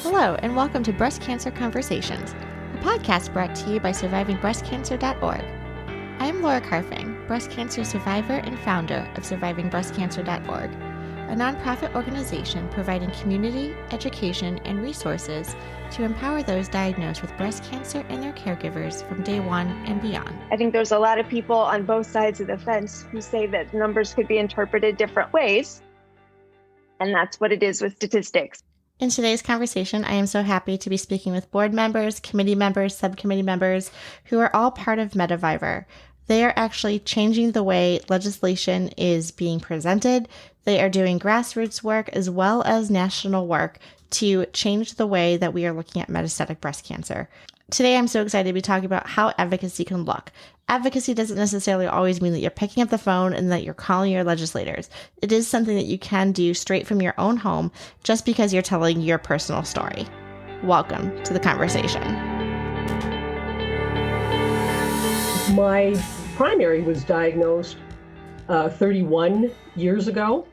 Hello, and welcome to Breast Cancer Conversations, a podcast brought to you by SurvivingBreastCancer.org. I am Laura Carfing, breast cancer survivor and founder of SurvivingBreastCancer.org, a nonprofit organization providing community, education, and resources to empower those diagnosed with breast cancer and their caregivers from day one and beyond. I think there's a lot of people on both sides of the fence who say that numbers could be interpreted different ways, and that's what it is with statistics. In today's conversation, I am so happy to be speaking with board members, committee members, subcommittee members, who are all part of Mediviver. They are actually changing the way legislation is being presented. They are doing grassroots work as well as national work to change the way that we are looking at metastatic breast cancer. Today, I'm so excited to be talking about how advocacy can look. Advocacy doesn't necessarily always mean that you're picking up the phone and that you're calling your legislators. It is something that you can do straight from your own home just because you're telling your personal story. Welcome to the conversation. My primary was diagnosed 31 years ago,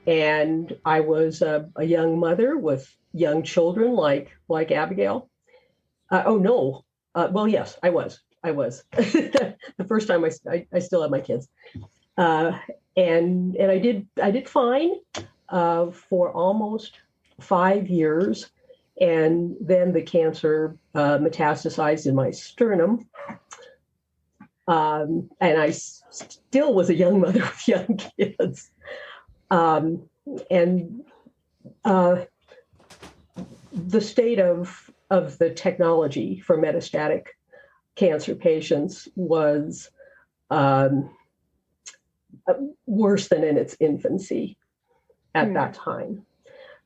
and I was a young mother with young children like Abigail. Yes, I was. The first time I still have my kids, and I did fine for almost 5 years, and then the cancer metastasized in my sternum, and I still was a young mother with young kids, the state of the technology for metastatic cancer patients was worse than in its infancy at that time.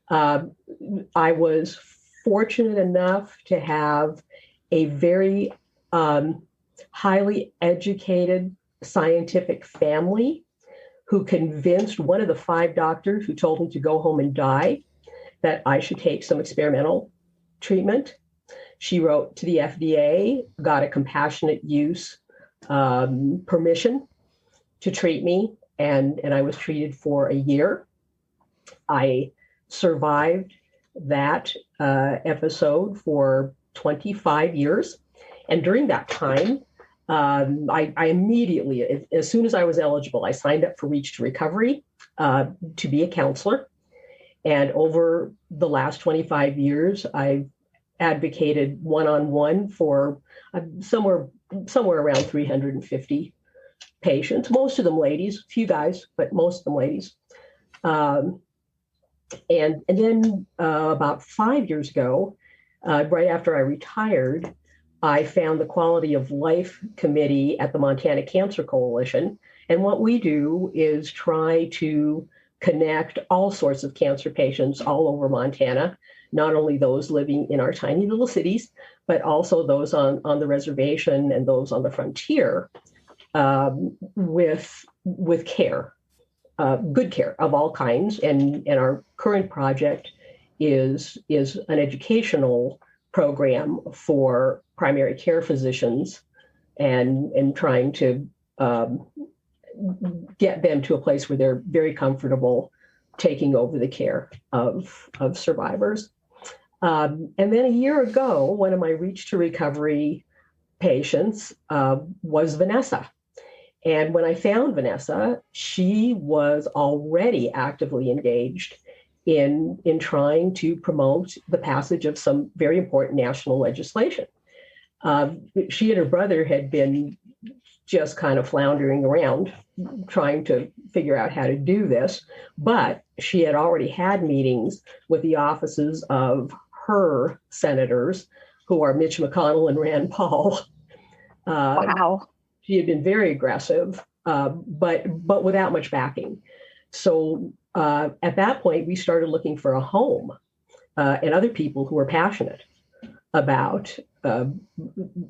I was fortunate enough to have a very highly educated scientific family who convinced one of the 5 doctors who told me to go home and die that I should take some experimental treatment. She wrote to the FDA, got a compassionate use permission to treat me, and I was treated for a year. I survived that episode for 25 years. And during that time, I immediately, as soon as I was eligible, I signed up for Reach to Recovery to be a counselor. And over the last 25 years, I've advocated one-on-one for somewhere around 350 patients, most of them ladies, few guys, but most of them ladies. And then about 5 years ago, right after I retired, I found the Quality of Life Committee at the Montana Cancer Coalition. And what we do is try to connect all sorts of cancer patients all over Montana, not only those living in our tiny little cities, but also those on the reservation and those on the frontier with care, good care of all kinds. And our current project is an educational program for primary care physicians and trying to get them to a place where they're very comfortable taking over the care of survivors. And then a year ago, one of my Reach to Recovery patients was Vanessa. And when I found Vanessa, she was already actively engaged in trying to promote the passage of some very important national legislation. She and her brother had been just kind of floundering around trying to figure out how to do this, but she had already had meetings with the offices of her senators, who are Mitch McConnell and Rand Paul. Wow. She had been very aggressive, but without much backing. So at that point, we started looking for a home and other people who were passionate about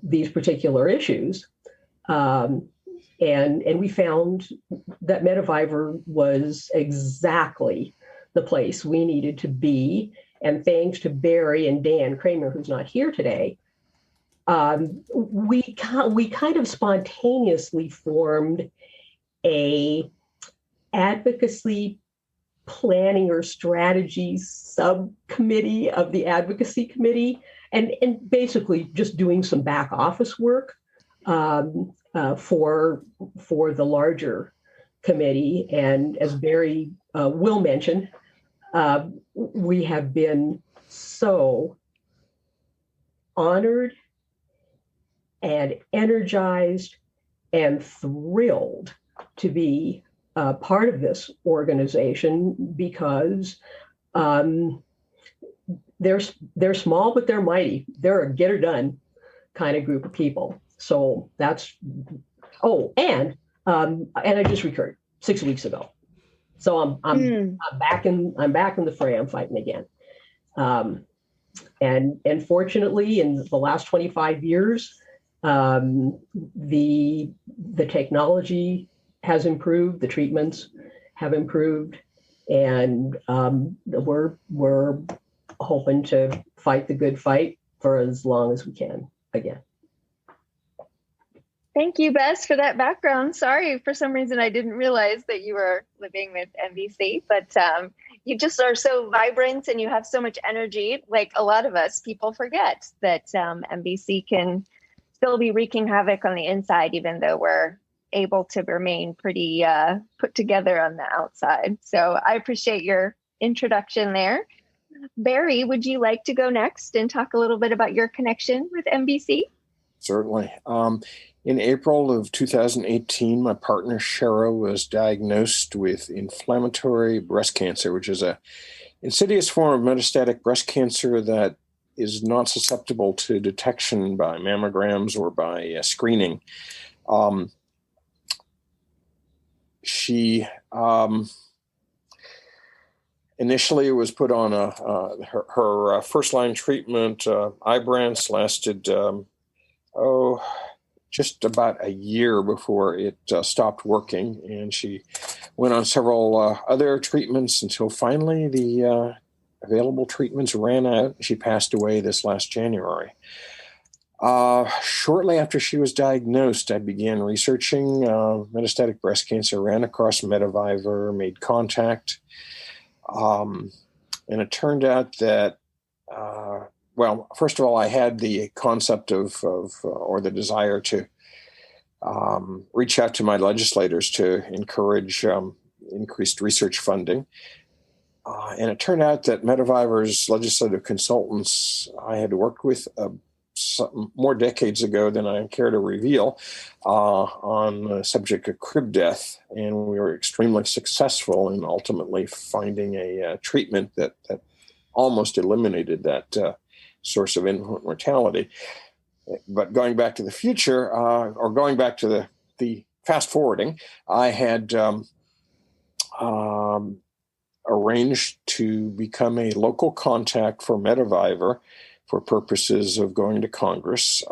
these particular issues. And we found that Mediviver was exactly the place we needed to be. And thanks to Barry and Dan Kramer, who's not here today, we kind of spontaneously formed a advocacy planning or strategy subcommittee of the advocacy committee, and basically just doing some back office work for the larger committee. And as Barry will mention, we have been so honored and energized and thrilled to be part of this organization, because they're small, but they're mighty. They're a get her done kind of group of people. So that's, and I just recurred 6 weeks ago. So I'm back in the fray. I'm fighting again. And fortunately, in the last 25 years, the technology has improved, the treatments have improved, and we're hoping to fight the good fight for as long as we can again. Thank you, Bess, for that background. Sorry, for some reason I didn't realize that you were living with MBC, but you just are so vibrant and you have so much energy. Like a lot of us, people forget that MBC can still be wreaking havoc on the inside, even though we're able to remain pretty put together on the outside. So I appreciate your introduction there. Barry, would you like to go next and talk a little bit about your connection with MBC? Certainly. In April of 2018, my partner Cheryl was diagnosed with inflammatory breast cancer, which is an insidious form of metastatic breast cancer that is not susceptible to detection by mammograms or by screening. She initially was put on her first-line treatment. Ibrance lasted just about a year before it stopped working, and she went on several other treatments until finally the available treatments ran out. She passed away this last January. Shortly after she was diagnosed, I began researching metastatic breast cancer, ran across Medivivor, made contact, and it turned out that well, first of all, I had the concept of or the desire to reach out to my legislators to encourage increased research funding. And it turned out that Medivivor's legislative consultants I had worked with some more decades ago than I care to reveal on the subject of crib death. And we were extremely successful in ultimately finding a treatment that almost eliminated that source of infant mortality. But going back to the future, or going back to the fast forwarding, I had arranged to become a local contact for Medivivor for purposes of going to Congress.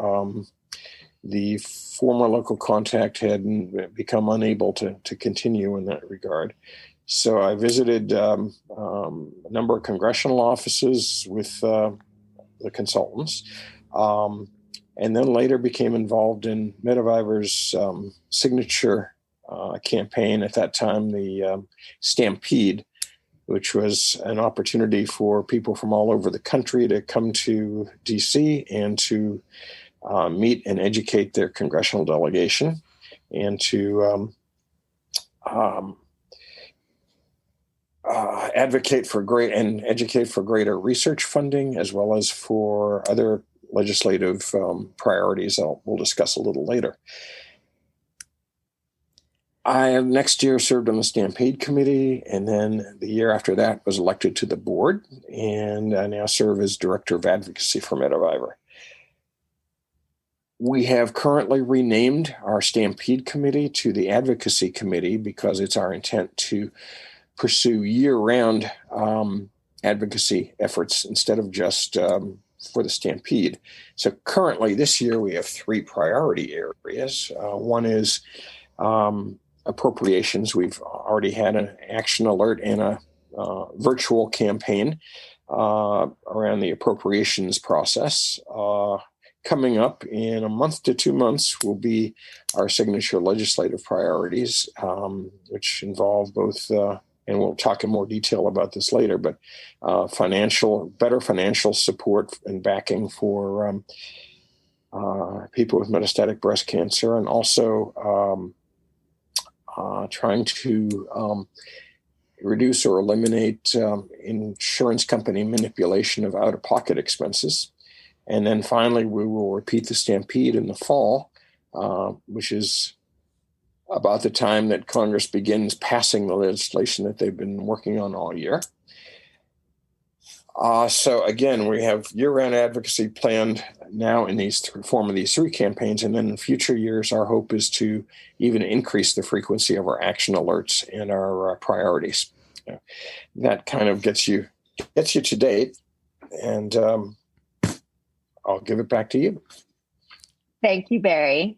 The former local contact had become unable to continue in that regard. So I visited a number of congressional offices with the consultants, and then later became involved in Medivivor's signature campaign, at that time the Stampede, which was an opportunity for people from all over the country to come to D.C. and to meet and educate their congressional delegation, and to advocate for educate for greater research funding, as well as for other legislative priorities we'll discuss a little later. I next year served on the Stampede Committee, and then the year after that was elected to the board, and I now serve as Director of Advocacy for Medivivor. We have currently renamed our Stampede Committee to the Advocacy Committee because it's our intent to pursue year-round advocacy efforts instead of just for the Stampede. So currently this year we have 3 priority areas. One is appropriations. We've already had an action alert and a virtual campaign around the appropriations process. Coming up in a month to 2 months will be our signature legislative priorities, which involve both and we'll talk in more detail about this later, but better financial support and backing for people with metastatic breast cancer, and also trying to reduce or eliminate insurance company manipulation of out-of-pocket expenses. And then finally, we will repeat the stampede in the fall, which is about the time that Congress begins passing the legislation that they've been working on all year. So again, we have year-round advocacy planned now in these form of these 3 campaigns, and then in future years, our hope is to even increase the frequency of our action alerts and our priorities. That kind of gets you to date, and I'll give it back to you. Thank you, Barry.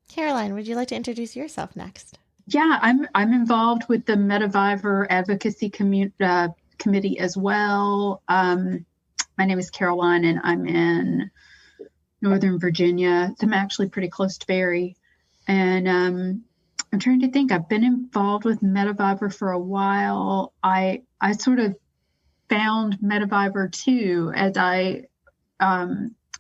Caroline, would you like to introduce yourself next? Yeah, I'm involved with the MetaViver Advocacy Committee as well. My name is Caroline, and I'm in Northern Virginia. So I'm actually pretty close to Barry. And I'm trying to think. I've been involved with MetaViver for a while. I sort of found MetaViver too as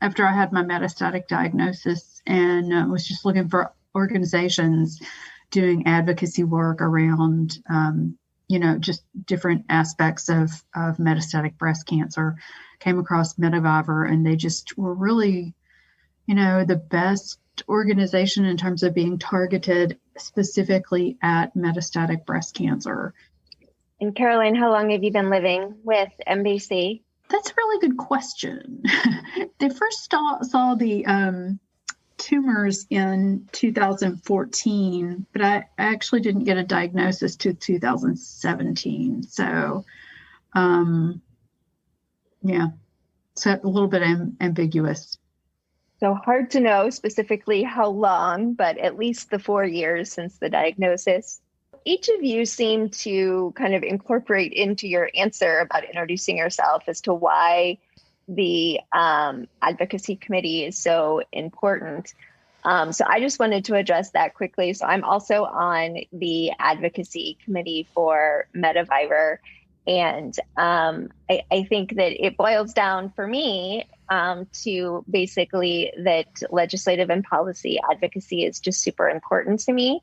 after I had my metastatic diagnosis, and was just looking for organizations doing advocacy work around just different aspects of metastatic breast cancer. Came across MetaViver, and they just were really, the best organization in terms of being targeted specifically at metastatic breast cancer. And Caroline, how long have you been living with MBC? That's a really good question. They first saw the tumors in 2014, but I actually didn't get a diagnosis to 2017. So, so a little bit ambiguous. So hard to know specifically how long, but at least the 4 years since the diagnosis. Each of you seem to kind of incorporate into your answer about introducing yourself as to why the advocacy committee is so important. So I just wanted to address that quickly. So I'm also on the advocacy committee for MetaViver. And I think that it boils down for me to basically that legislative and policy advocacy is just super important to me.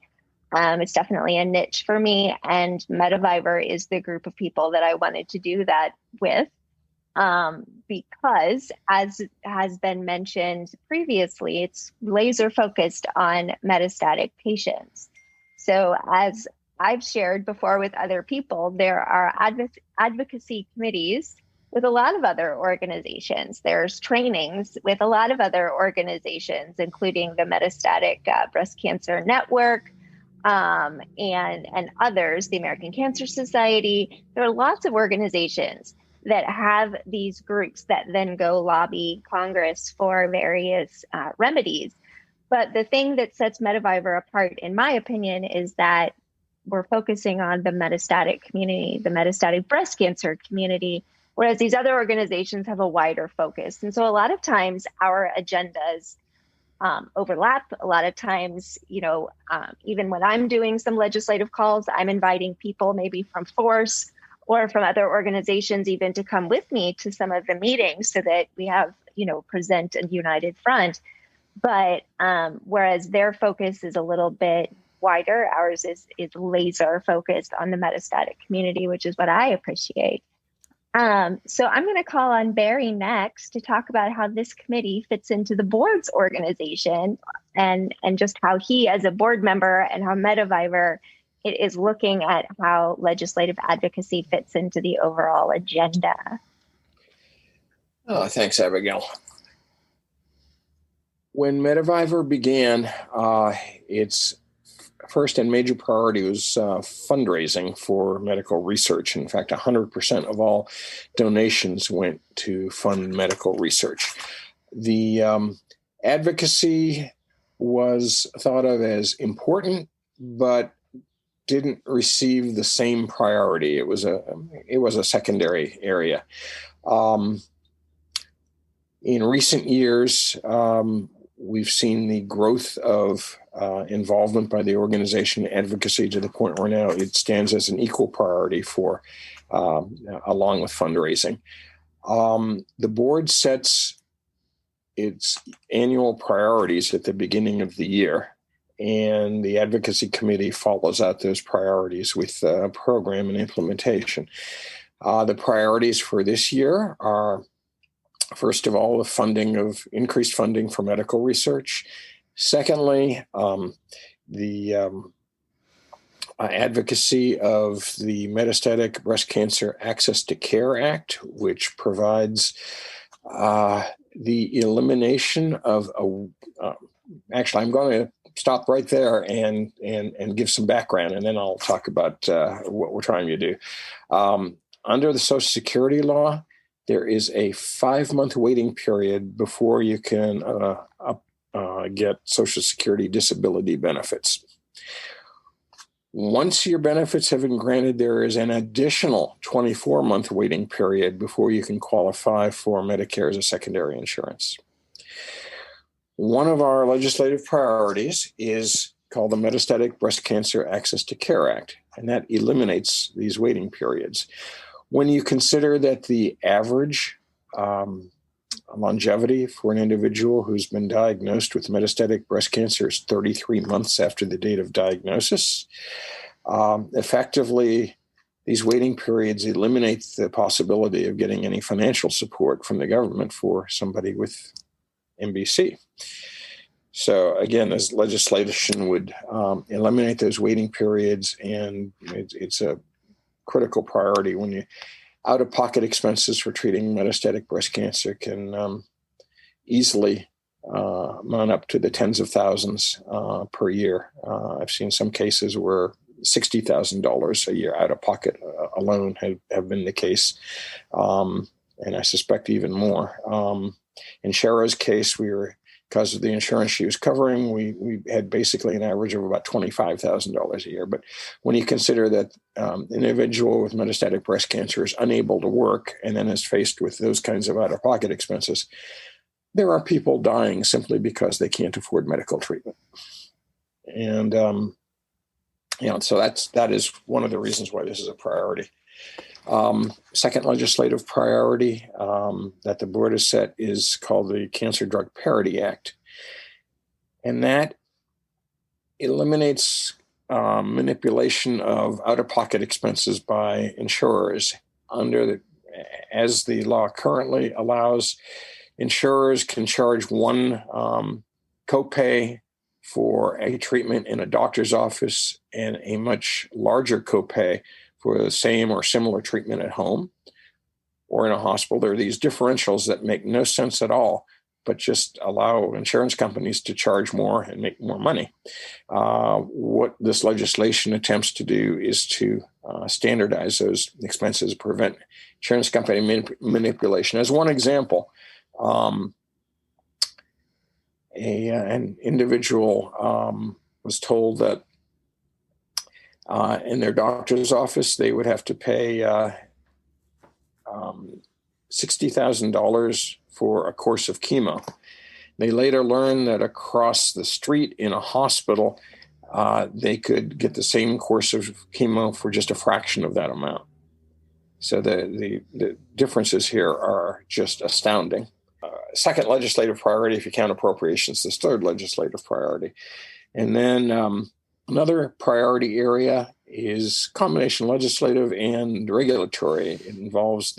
It's definitely a niche for me, and MetaViver is the group of people that I wanted to do that with, because as has been mentioned previously, it's laser focused on metastatic patients. So as I've shared before with other people, there are advocacy committees with a lot of other organizations. There's trainings with a lot of other organizations, including the Metastatic Breast Cancer Network, and others, the American Cancer Society. There are lots of organizations that have these groups that then go lobby Congress for various remedies. But the thing that sets MetaViver apart, in my opinion, is that we're focusing on the metastatic community, the metastatic breast cancer community, whereas these other organizations have a wider focus. And so a lot of times our agendas overlap. A lot of times, even when I'm doing some legislative calls, I'm inviting people maybe from Force or from other organizations even to come with me to some of the meetings so that we have, present a united front. But whereas their focus is a little bit wider, ours is laser focused on the metastatic community, which is what I appreciate. So I'm going to call on Barry next to talk about how this committee fits into the board's organization and just how he, as a board member, and how MetaViver is looking at how legislative advocacy fits into the overall agenda. Oh, thanks, Abigail. When MetaViver began, its first and major priority was fundraising for medical research. In fact, 100% of all donations went to fund medical research. The advocacy was thought of as important, but didn't receive the same priority. It was a secondary area. In recent years, we've seen the growth of involvement by the organization, advocacy, to the point where now it stands as an equal priority for, along with fundraising. The board sets its annual priorities at the beginning of the year, and the advocacy committee follows out those priorities with program and implementation. The priorities for this year are, first of all, increased funding for medical research. Secondly, the advocacy of the Metastatic Breast Cancer Access to Care Act, which provides the elimination of actually, I'm going to stop right there and give some background, and then I'll talk about what we're trying to do. Under the Social Security law, there is a 5-month waiting period before you can get Social Security disability benefits. Once your benefits have been granted, there is an additional 24-month waiting period before you can qualify for Medicare as a secondary insurance. One of our legislative priorities is called the Metastatic Breast Cancer Access to Care Act, and that eliminates these waiting periods. When you consider that the average longevity for an individual who's been diagnosed with metastatic breast cancer is 33 months after the date of diagnosis, effectively, these waiting periods eliminate the possibility of getting any financial support from the government for somebody with MBC. So again, this legislation would eliminate those waiting periods, and it's a critical priority when you out-of-pocket expenses for treating metastatic breast cancer can easily mount up to the tens of thousands per year. I've seen some cases where $60,000 a year out of pocket alone have been the case, and I suspect even more. In Shara's case, because of the insurance she was covering, we had basically an average of about $25,000 a year. But when you consider that an individual with metastatic breast cancer is unable to work and then is faced with those kinds of out-of-pocket expenses, there are people dying simply because they can't afford medical treatment. And so that is one of the reasons why this is a priority. Second legislative priority that the board has set is called the Cancer Drug Parity Act. And that eliminates manipulation of out-of-pocket expenses by insurers. As the law currently allows, insurers can charge one copay for a treatment in a doctor's office and a much larger copay for the same or similar treatment at home or in a hospital. There are these differentials that make no sense at all, but just allow insurance companies to charge more and make more money. What this legislation attempts to do is to standardize those expenses, prevent insurance company manipulation. As one example, an individual was told that in their doctor's office, they would have to pay $60,000 for a course of chemo. They later learned that across the street in a hospital, they could get the same course of chemo for just a fraction of that amount. So the differences here are just astounding. Second legislative priority, if you count appropriations, this third legislative priority. And then another priority area is combination legislative and regulatory. It involves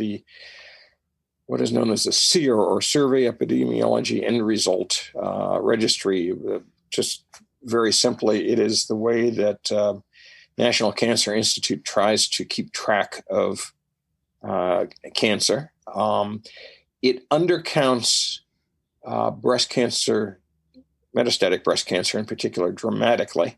what is known as the SEER, or Survey Epidemiology End Result Registry. Just very simply, it is the way that National Cancer Institute tries to keep track of cancer. It undercounts breast cancer, metastatic breast cancer in particular, dramatically.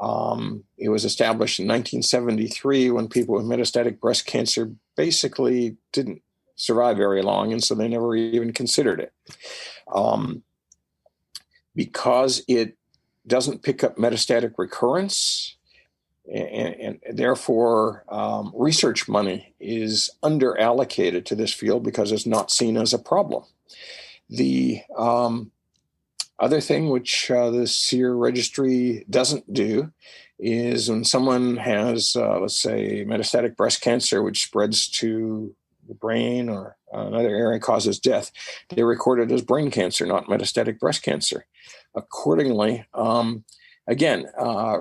It was established in 1973 when people with metastatic breast cancer basically didn't survive very long, and so they never even considered it. Because it doesn't pick up metastatic recurrence, and therefore research money is underallocated to this field because it's not seen as a problem. The other thing which the SEER registry doesn't do is when someone has, let's say, metastatic breast cancer, which spreads to the brain or another area and causes death, they record it as brain cancer, not metastatic breast cancer. Accordingly, again,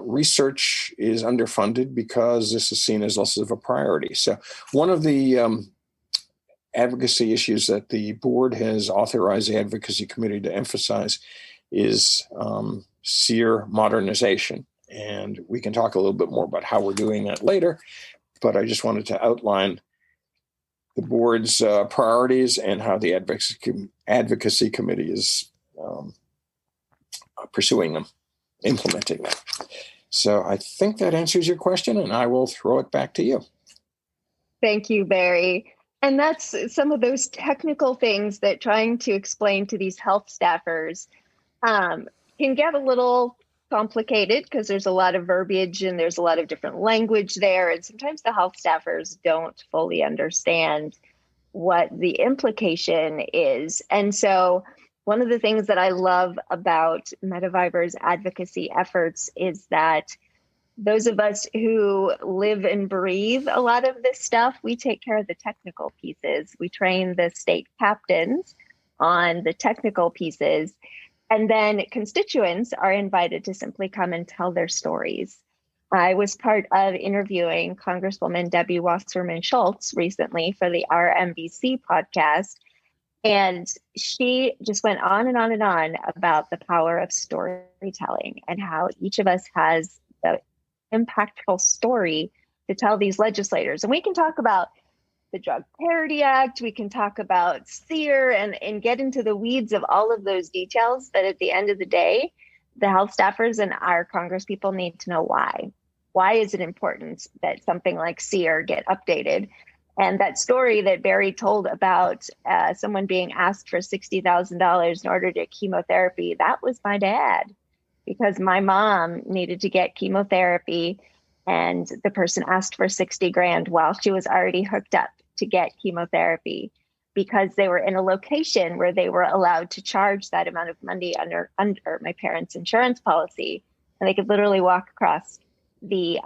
research is underfunded because this is seen as less of a priority. So one of the advocacy issues that the board has authorized the advocacy committee to emphasize is SEER modernization. And we can talk a little bit more about how we're doing that later, but I just wanted to outline the board's priorities and how the advocacy committee is pursuing them, implementing them. So I think that answers your question, and I will throw it back to you. Thank you, Barry. And that's some of those technical things that trying to explain to these health staffers can get a little complicated because there's a lot of verbiage and there's a lot of different language there. And sometimes the health staffers don't fully understand what the implication is. And so one of the things that I love about MediVivor's advocacy efforts is that those of us who live and breathe a lot of this stuff, we take care of the technical pieces. We train the state captains on the technical pieces. And then constituents are invited to simply come and tell their stories. I was part of interviewing Congresswoman Debbie Wasserman Schultz recently for the RMBC podcast. And she just went on and on and on about the power of storytelling and how each of us has the impactful story to tell these legislators. And we can talk about the Drug Parity Act, we can talk about SEER and get into the weeds of all of those details. But at the end of the day, the health staffers and our congresspeople need to know why. Why is it important that something like SEER get updated? And that story that Barry told about someone being asked for $60,000 in order to get chemotherapy, that was my dad, because my mom needed to get chemotherapy and the person asked for 60 grand while she was already hooked up to get chemotherapy because they were in a location where they were allowed to charge that amount of money under my parents' insurance policy. And they could literally walk across the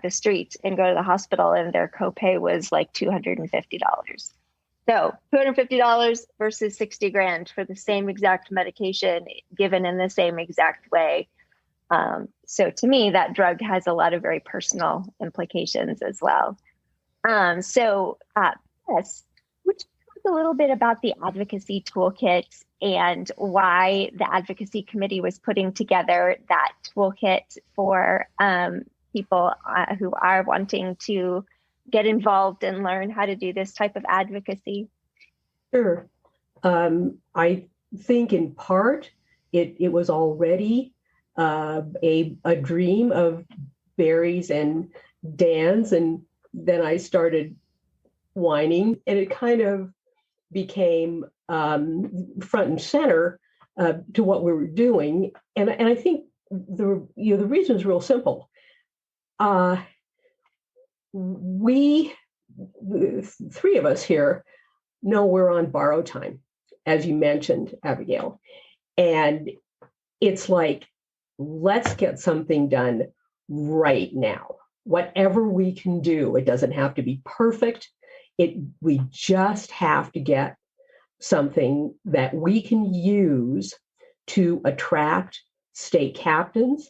street and go to the hospital, and their copay was like $250. So $250 versus 60 grand for the same exact medication given in the same exact way. So to me, that drug has a lot of very personal implications as well. Yes, would you talk a little bit about the advocacy toolkit and why the advocacy committee was putting together that toolkit for people who are wanting to get involved and learn how to do this type of advocacy? Sure. I think in part it was already a dream of Barry's and Dan's, and then I started whining, and it kind of became front and center to what we were doing. And I think the reason is real simple. We, the three of us here, know we're on borrowed time, as you mentioned, Abigail. And it's like, let's get something done right now. Whatever we can do, it doesn't have to be perfect. We just have to get something that we can use to attract state captains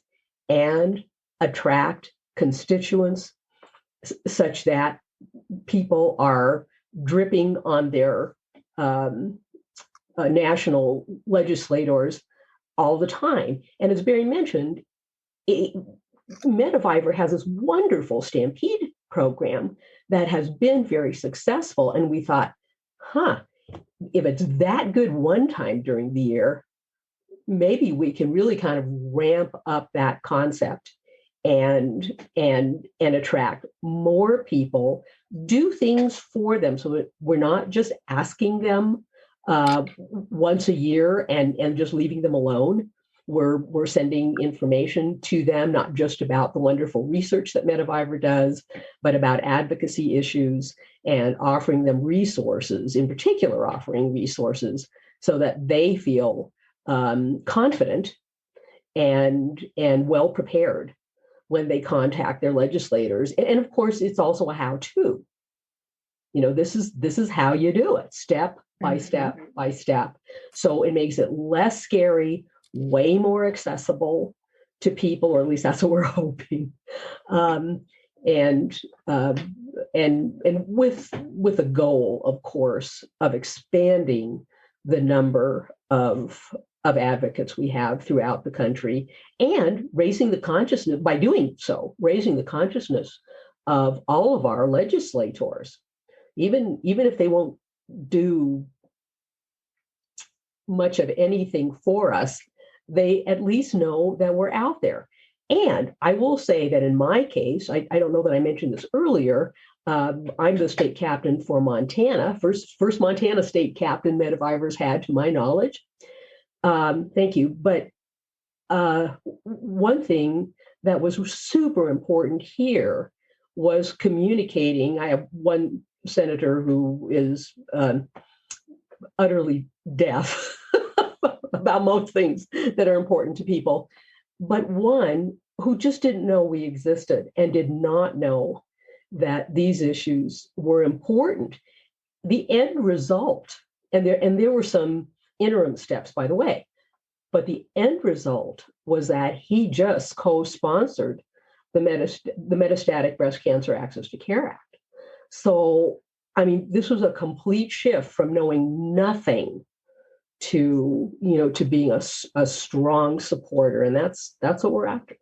and attract constituents such that people are dripping on their national legislators all the time. And as Barry mentioned, MediVivor has this wonderful Stampede program that has been very successful. And we thought, if it's that good one time during the year, maybe we can really kind of ramp up that concept and attract more people, do things for them so that we're not just asking them once a year and just leaving them alone. We're sending information to them, not just about the wonderful research that MediVivor does, but about advocacy issues and offering them resources, in particular offering resources so that they feel confident and well prepared when they contact their legislators. And of course, it's also a how-to. This is how you do it, step by step by step. So it makes it less scary, way more accessible to people, or at least that's what we're hoping. And with a goal, of course, of expanding the number of advocates we have throughout the country, and raising the consciousness by doing so, raising the consciousness of all of our legislators, even if they won't do much of anything for us, they at least know that we're out there. And I will say that in my case, I don't know that I mentioned this earlier, I'm the state captain for Montana, first Montana state captain Medivivers had, to my knowledge. Thank you. But one thing that was super important here was communicating. I have one senator who is utterly deaf about most things that are important to people, but one who just didn't know we existed and did not know that these issues were important. The end result, and there were some interim steps, by the way, but the end result was that he just co-sponsored the Metastatic Breast Cancer Access to Care Act. So, I mean, this was a complete shift from knowing nothing to being a strong supporter, and that's what we're after.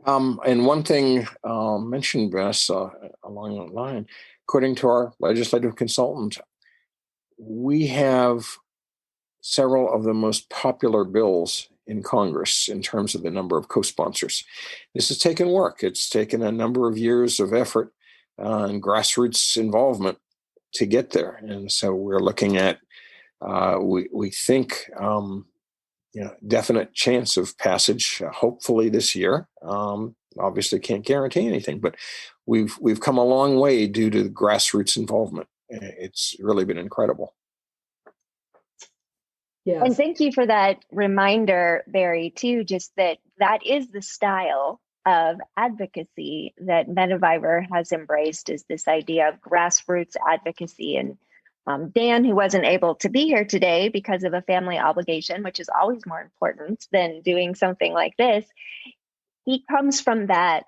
And one thing mentioned, Bess, along that line, according to our legislative consultant, we have several of the most popular bills in Congress in terms of the number of co-sponsors. This has taken work. It's taken a number of years of effort and grassroots involvement to get there. And so we're looking at, we think, definite chance of passage, hopefully this year. Obviously can't guarantee anything, but we've come a long way due to the grassroots involvement. It's really been incredible. Yes. And thank you for that reminder, Barry, too, just that is the style of advocacy that Mediviver has embraced, is this idea of grassroots advocacy. And Dan, who wasn't able to be here today because of a family obligation, which is always more important than doing something like this, he comes from that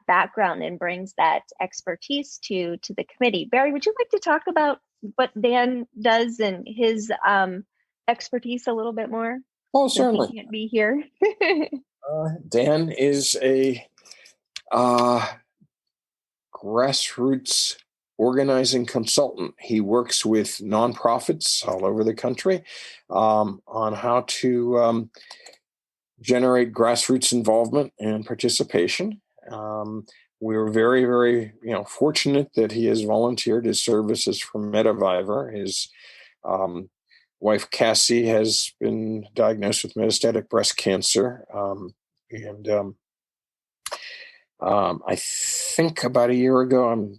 background and brings that expertise to the committee. Barry, would you like to talk about what Dan does and his expertise a little bit more? Oh, certainly. He can't be here. Dan is a grassroots organizing consultant. He works with nonprofits all over the country on how to generate grassroots involvement and participation. We're very, very fortunate that he has volunteered his services for Mediviver. His wife, Cassie, has been diagnosed with metastatic breast cancer. I think about a year ago,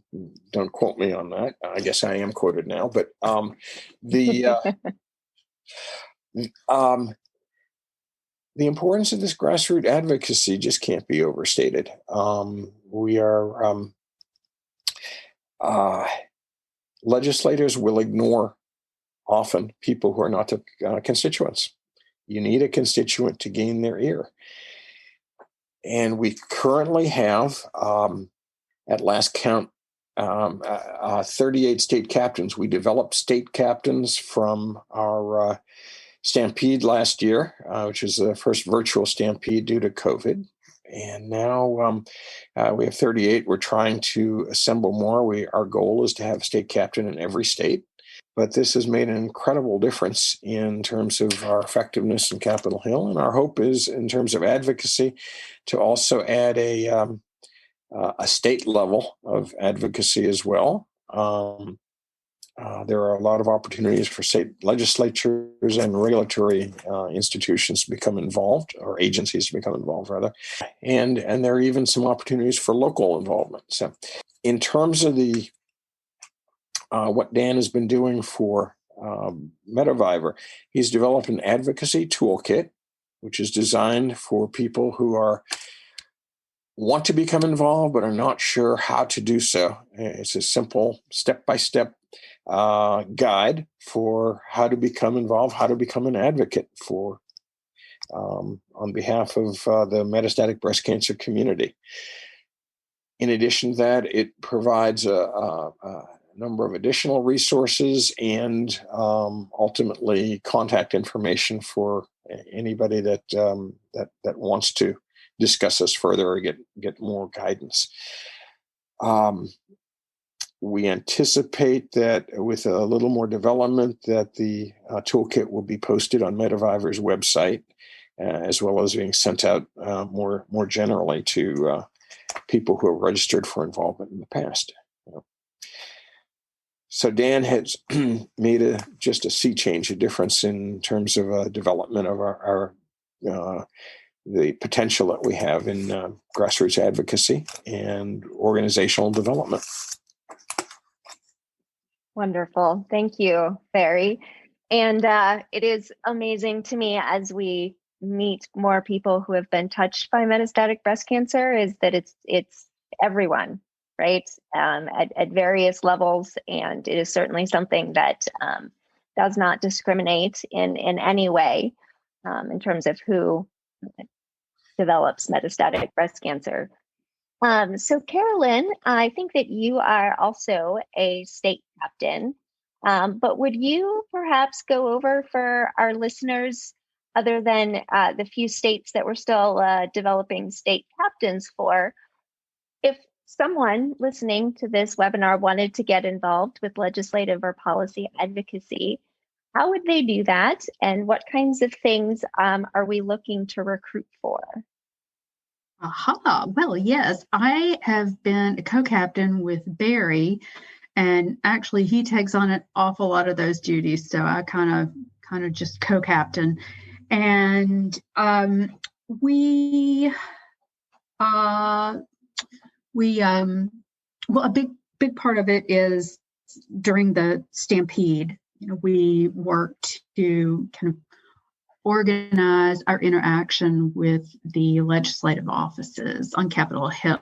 don't quote me on that. I guess I am quoted now, but the importance of this grassroots advocacy just can't be overstated. We are legislators will ignore often people who are not the constituents. You need a constituent to gain their ear. And we currently have, at last count, 38 state captains. We developed state captains from our stampede last year, which is the first virtual stampede due to COVID. And now we have 38. We're trying to assemble more. Our goal is to have a state captain in every state. But this has made an incredible difference in terms of our effectiveness in Capitol Hill. And our hope is, in terms of advocacy, to also add a state level of advocacy as well. There are a lot of opportunities for state legislatures and regulatory institutions to become involved, or agencies to become involved, rather. And there are even some opportunities for local involvement. So in terms of the what Dan has been doing for Metaviver. He's developed an advocacy toolkit, which is designed for people who want to become involved but are not sure how to do so. It's a simple step-by-step guide for how to become involved, how to become an advocate for on behalf of the metastatic breast cancer community. In addition to that, it provides a number of additional resources and ultimately contact information for anybody that wants to discuss this further or get more guidance. We anticipate that with a little more development that the toolkit will be posted on Metaviver's website, as well as being sent out more generally to people who have registered for involvement in the past. So Dan has made just a sea change, a difference in terms of development of our the potential that we have in grassroots advocacy and organizational development. Wonderful. Thank you, Barry. And it is amazing to me as we meet more people who have been touched by metastatic breast cancer is that it's everyone, right? At various levels. And it is certainly something that does not discriminate in any way in terms of who develops metastatic breast cancer. So Carolyn, I think that you are also a state captain, but would you perhaps go over for our listeners, other than the few states that we're still developing state captains for, if someone listening to this webinar wanted to get involved with legislative or policy advocacy, how would they do that? And what kinds of things are we looking to recruit for? Aha. Well, yes, I have been a co-captain with Barry, and actually he takes on an awful lot of those duties. So I kind of just co-captain, and well, a big part of it is during the stampede. We worked to kind of organize our interaction with the legislative offices on Capitol Hill.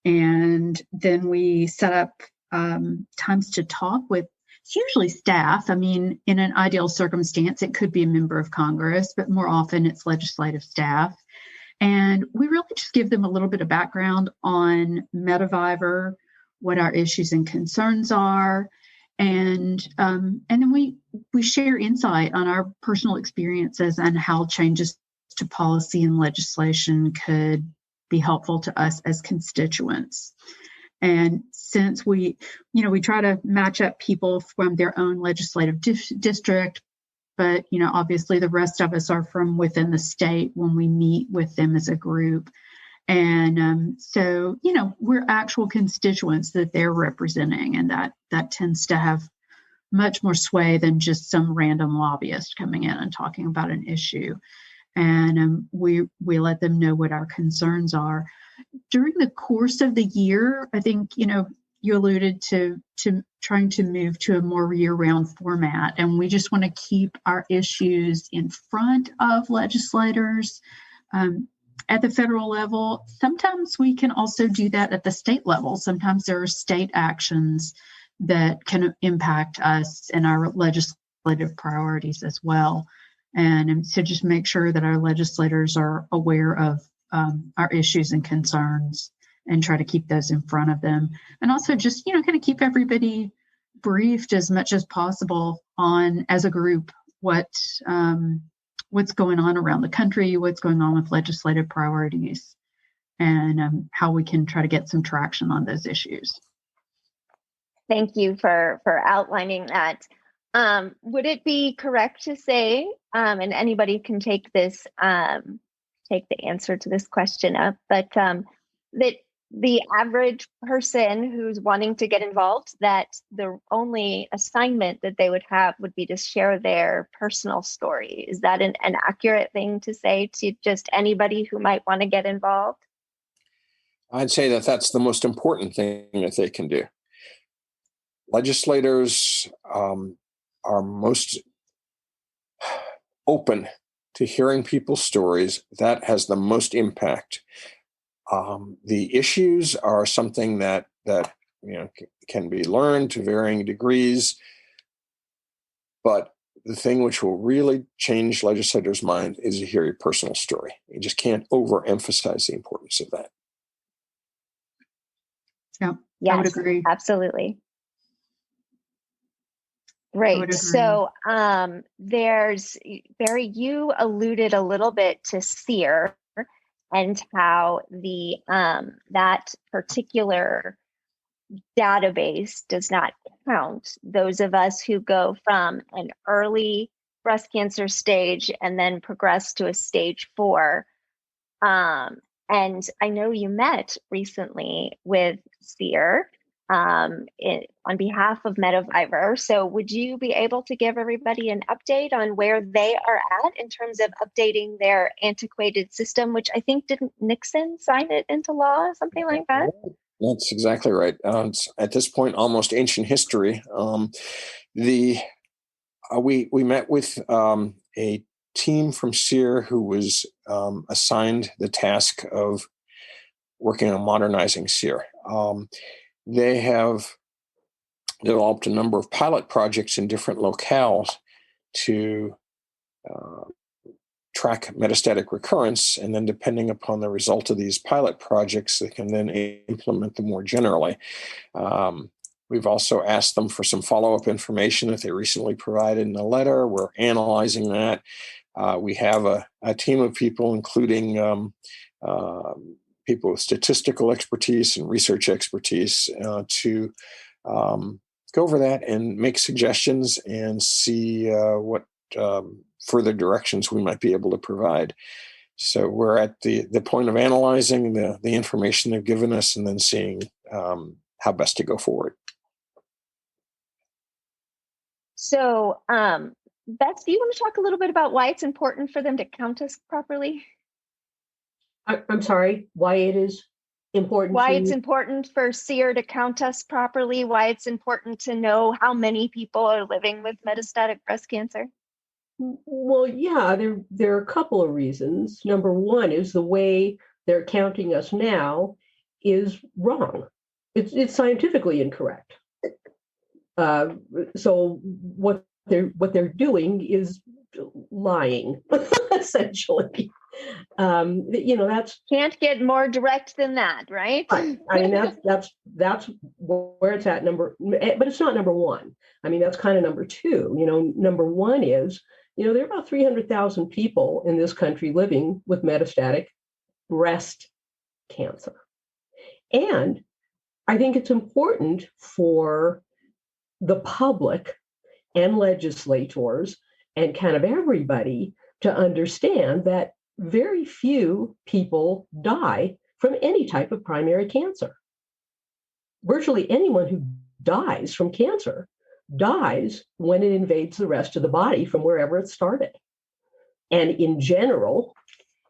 And then we set up times to talk with, it's usually staff. I mean, in an ideal circumstance, it could be a member of Congress, but more often it's legislative staff. And we really just give them a little bit of background on Metaviver, what our issues and concerns are. And then we share insight on our personal experiences and how changes to policy and legislation could be helpful to us as constituents. And since we try to match up people from their own legislative district, but obviously the rest of us are from within the state when we meet with them as a group. And so, we're actual constituents that they're representing, and that tends to have much more sway than just some random lobbyist coming in and talking about an issue. And we let them know what our concerns are. During the course of the year, I think, you alluded to trying to move to a more year-round format, and we just want to keep our issues in front of legislators. At the federal level, sometimes we can also do that at the state level. Sometimes there are state actions that can impact us and our legislative priorities as well. And so just make sure that our legislators are aware of our issues and concerns and try to keep those in front of them. And also just, kind of keep everybody briefed as much as possible on, as a group, what's going on around the country, what's going on with legislative priorities, and how we can try to get some traction on those issues. Thank you for outlining that. Would it be correct to say, and anybody can take this, take the answer to this question up, but that the average person who's wanting to get involved, that the only assignment that they would have would be to share their personal story? Is that an accurate thing to say to just anybody who might want to get involved? I'd say that that's the most important thing that they can do. Legislators are most open to hearing people's stories, that has the most impact. The issues are something that can be learned to varying degrees, but the thing which will really change legislators' mind is to hear your personal story. You just can't overemphasize the importance of that. Yeah, yes, I would agree. Absolutely. Right. So there's, Barry, you alluded a little bit to SEER and how the that particular database does not count those of us who go from an early breast cancer stage and then progress to a stage 4. And I know you met recently with SEER on behalf of MetaViver. So would you be able to give everybody an update on where they are at in terms of updating their antiquated system, which I think didn't Nixon sign it into law, something like that? That's exactly right. It's, at this point, almost ancient history. We met with a team from SEER who was assigned the task of working on modernizing SEER. They have developed a number of pilot projects in different locales to track metastatic recurrence, and then depending upon the result of these pilot projects, they can then implement them more generally. We've also asked them for some follow-up information that they recently provided in a letter. We're analyzing that. We have a team of people, including people with statistical expertise and research expertise, to go over that and make suggestions and see what further directions we might be able to provide. So we're at the point of analyzing the information they've given us and then seeing how best to go forward. So, Beth, do you want to talk a little bit about why it's important for them to count us properly? I'm sorry, why it is important? Why it's important for SEER to count us properly, why it's important to know how many people are living with metastatic breast cancer? Well, yeah, there are a couple of reasons. Number one is the way they're counting us now is wrong. It's scientifically incorrect. So what they're doing is lying, essentially. That's can't get more direct than that, right? I mean, that's where it's at but it's not number one. I mean, that's kind of number two. Number one is, there are about 300,000 people in this country living with metastatic breast cancer. And I think it's important for the public and legislators and kind of everybody to understand that very few people die from any type of primary cancer. Virtually anyone who dies from cancer dies when it invades the rest of the body from wherever it started. And in general,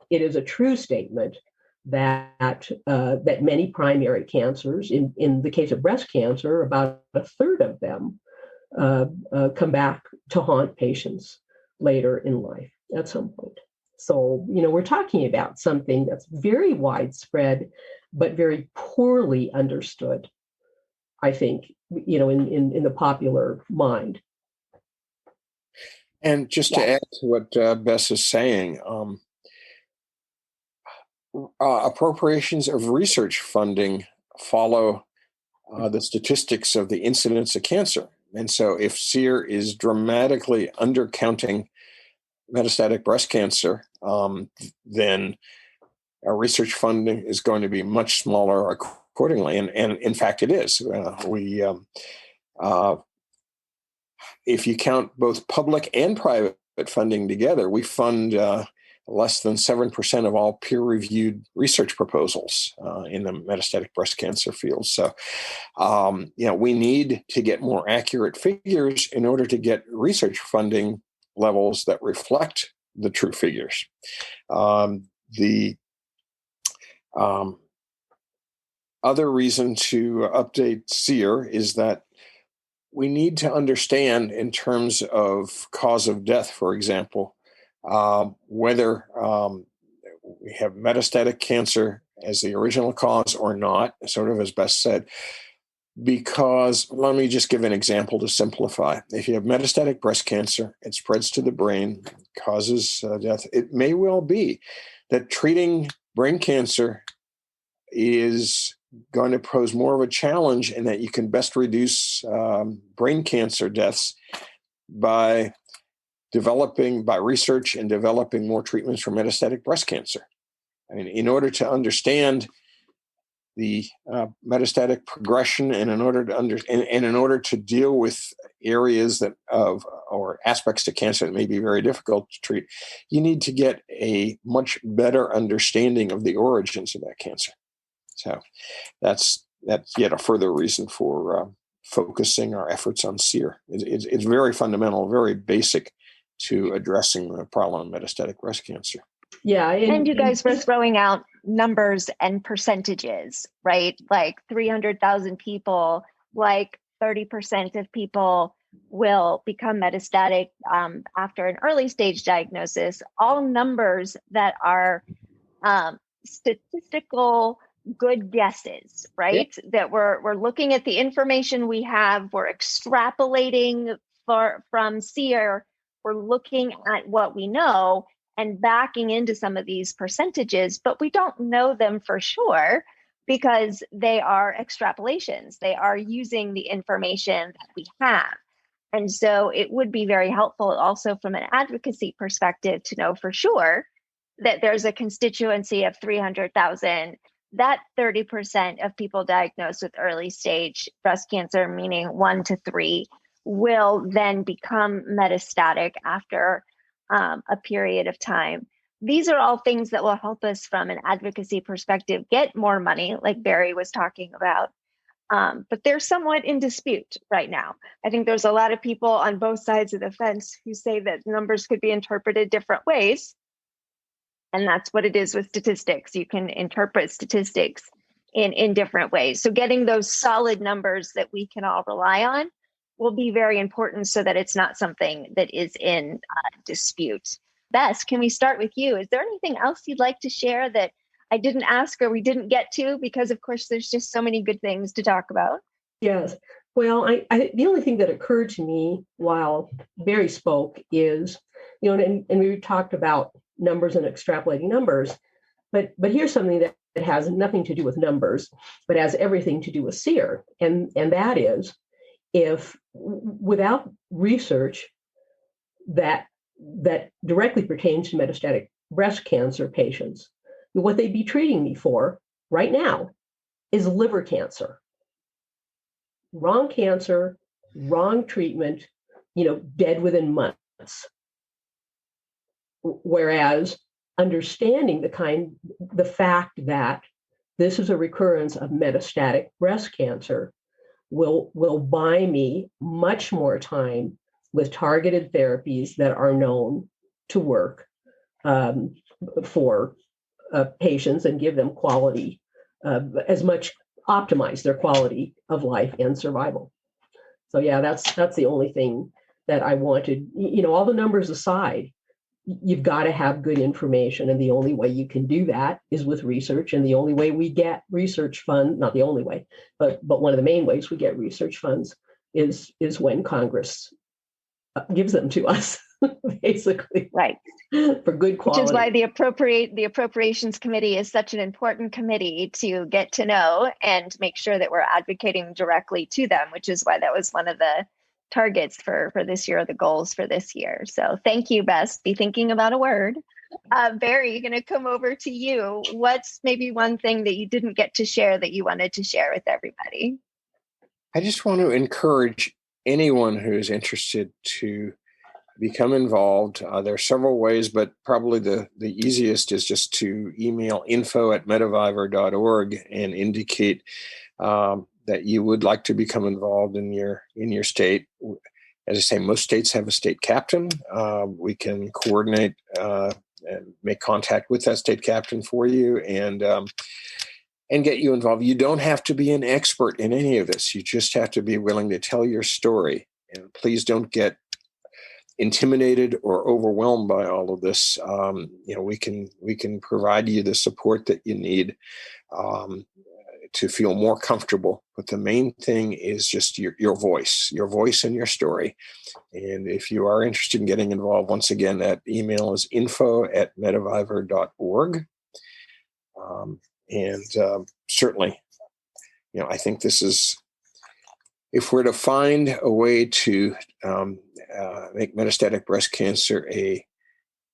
it is a true statement that many primary cancers, in the case of breast cancer, about a third of them come back to haunt patients later in life at some point. So, we're talking about something that's very widespread, but very poorly understood, I think, in the popular mind. And just to add to what Bess is saying, appropriations of research funding follow the statistics of the incidence of cancer. And so if SEER is dramatically undercounting metastatic breast cancer, then our research funding is going to be much smaller accordingly. And in fact, it is. If you count both public and private funding together, we fund less than 7% of all peer-reviewed research proposals in the metastatic breast cancer field. So, we need to get more accurate figures in order to get research funding levels that reflect the true figures. The other reason to update SEER is that we need to understand in terms of cause of death, for example, whether we have metastatic cancer as the original cause or not, sort of as best said. Because let me just give an example to simplify. If you have metastatic breast cancer, it spreads to the brain, causes death. It may well be that treating brain cancer is going to pose more of a challenge, and that you can best reduce brain cancer deaths by research and developing more treatments for metastatic breast cancer. I mean, in order to understand the metastatic progression, and in order to deal with areas or aspects to cancer that may be very difficult to treat, you need to get a much better understanding of the origins of that cancer. So that's yet a further reason for focusing our efforts on SEER. It's very fundamental, very basic to addressing the problem of metastatic breast cancer. Yeah. And you guys were throwing out numbers and percentages, right? Like 300,000 people, like 30% of people will become metastatic after an early stage diagnosis, all numbers that are statistical good guesses, right? Yep. That we're looking at the information we have, we're extrapolating from SEER, we're looking at what we know and backing into some of these percentages, but we don't know them for sure because they are extrapolations. They are using the information that we have. And so it would be very helpful also from an advocacy perspective to know for sure that there's a constituency of 300,000, that 30% of people diagnosed with early stage breast cancer, meaning 1 to 3, will then become metastatic after a period of time. These are all things that will help us from an advocacy perspective get more money, like Barry was talking about. But they're somewhat in dispute right now. I think there's a lot of people on both sides of the fence who say that numbers could be interpreted different ways. And that's what it is with statistics. You can interpret statistics in different ways. So getting those solid numbers that we can all rely on will be very important so that it's not something that is in dispute. Bess, can we start with you? Is there anything else you'd like to share that I didn't ask or we didn't get to? Because, of course, there's just so many good things to talk about. Yes. Well, the only thing that occurred to me while Barry spoke is, and we talked about numbers and extrapolating numbers, but here's something that has nothing to do with numbers, but has everything to do with SEER. And that is, if without research that directly pertains to metastatic breast cancer patients, what they'd be treating me for right now is liver cancer. Wrong cancer, wrong treatment, dead within months. Whereas understanding the fact that this is a recurrence of metastatic breast cancer will buy me much more time with targeted therapies that are known to work for patients and give them quality, as much optimize their quality of life and survival. So yeah, that's the only thing that I wanted. All the numbers aside, you've got to have good information, and the only way you can do that is with research. And the only way we get research funds, not the only way, but one of the main ways we get research funds is when Congress gives them to us, basically. Right. For good quality. Which is why the Appropriations Committee is such an important committee to get to know and make sure that we're advocating directly to them, which is why that was one of the targets for this year, the goals for this year. So thank you, Bess. Be thinking about a word. Barry, going to come over to you. What's maybe one thing that you didn't get to share that you wanted to share with everybody? I just want to encourage anyone who is interested to become involved. There are several ways, but probably the easiest is just to email info@medivivor.org and indicate that you would like to become involved in your state. As I say, most states have a state captain. We can coordinate and make contact with that state captain for you. And and get you involved. You don't have to be an expert in any of this. You just have to be willing to tell your story. And please don't get intimidated or overwhelmed by all of this. We can provide you the support that you need to feel more comfortable. But the main thing is just your voice and your story. And if you are interested in getting involved, once again, that email is info@metaviver.org. Certainly, I think this is, if we're to find a way to make metastatic breast cancer a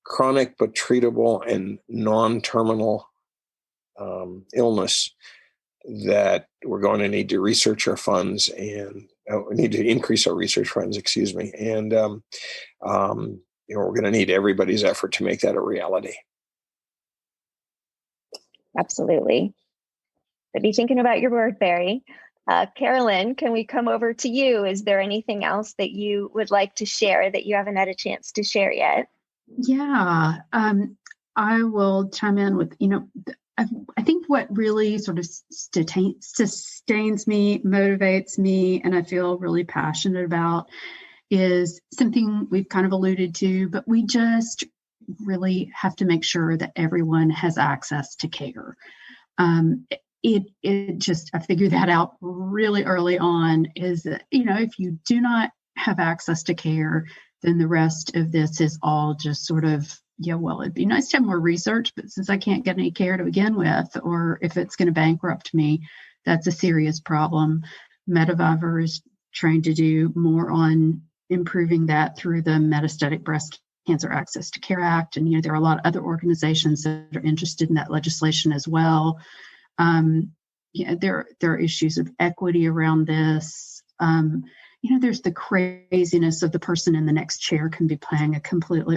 chronic but treatable and non-terminal illness, that we're going to need to research our funds and we need to increase our research funds, and we're going to need everybody's effort to make that a reality. Absolutely. So be thinking about your word, Barry. Carolyn, can we come over to you? Is there anything else that you would like to share that you haven't had a chance to share yet? Yeah, I will chime in with, I think what really sort of sustains me, motivates me, and I feel really passionate about is something we've kind of alluded to, but we just really have to make sure that everyone has access to care. I figured that out really early on, is that, if you do not have access to care, then the rest of this is all just sort of, well, it'd be nice to have more research, but since I can't get any care to begin with, or if it's going to bankrupt me, that's a serious problem. Metaviver is trying to do more on improving that through the Metastatic Breast Cancer Access to Care Act. And, there are a lot of other organizations that are interested in that legislation as well. There are issues of equity around this. There's the craziness of the person in the next chair can be paying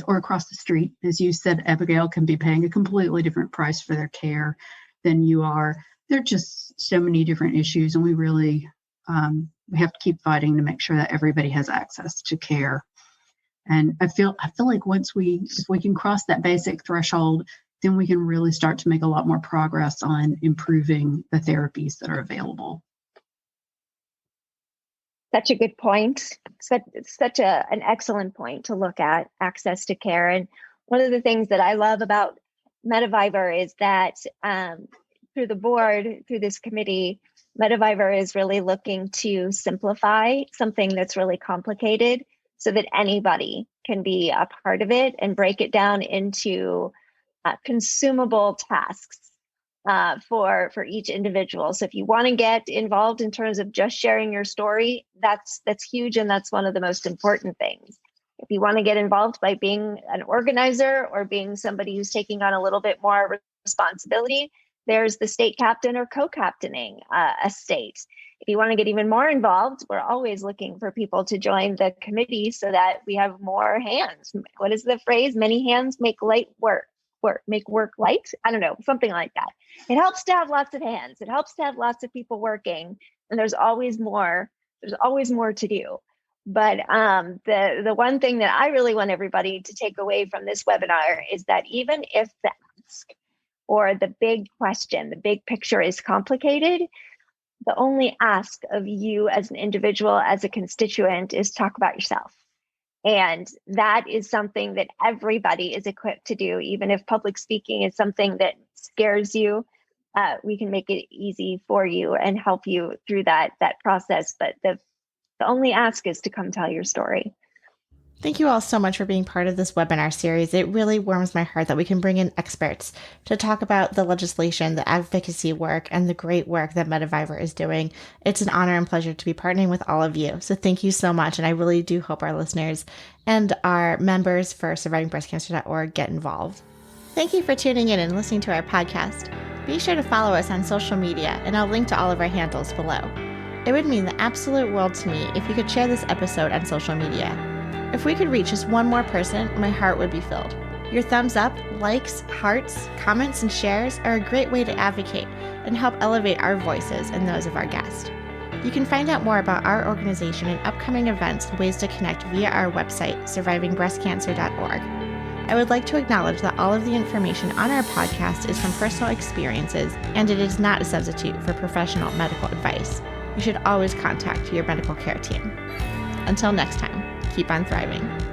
or across the street, as you said, Abigail, can be paying a completely different price for their care than you are. There are just so many different issues, and we really we have to keep fighting to make sure that everybody has access to care. And I feel like if we can cross that basic threshold, then we can really start to make a lot more progress on improving the therapies that are available. Such a good point. Such an excellent point to look at, access to care. And one of the things that I love about Metaviver is that through the board, through this committee, Metaviver is really looking to simplify something that's really complicated so that anybody can be a part of it and break it down into consumable tasks for each individual. So if you want to get involved in terms of just sharing your story, that's huge, and that's one of the most important things. If you want to get involved by being an organizer or being somebody who's taking on a little bit more responsibility, there's the state captain or co-captaining a state. If you want to get even more involved, we're always looking for people to join the committee so that we have more hands. What is the phrase? Many hands make light work. Make work light. I don't know, something like that. It helps to have lots of hands. It helps to have lots of people working, and there's always more. There's always more to do. But the one thing that I really want everybody to take away from this webinar is that even if the ask or the big question, the big picture is complicated, the only ask of you as an individual, as a constituent, is talk about yourself. And that is something that everybody is equipped to do. Even if public speaking is something that scares you, we can make it easy for you and help you through that process. But the only ask is to come tell your story. Thank you all so much for being part of this webinar series. It really warms my heart that we can bring in experts to talk about the legislation, the advocacy work, and the great work that Metaviver is doing. It's an honor and pleasure to be partnering with all of you. So thank you so much. And I really do hope our listeners and our members for survivingbreastcancer.org get involved. Thank you for tuning in and listening to our podcast. Be sure to follow us on social media, and I'll link to all of our handles below. It would mean the absolute world to me if you could share this episode on social media. If we could reach just one more person, my heart would be filled. Your thumbs up, likes, hearts, comments, and shares are a great way to advocate and help elevate our voices and those of our guests. You can find out more about our organization and upcoming events and ways to connect via our website, survivingbreastcancer.org. I would like to acknowledge that all of the information on our podcast is from personal experiences, and it is not a substitute for professional medical advice. You should always contact your medical care team. Until next time, keep on thriving.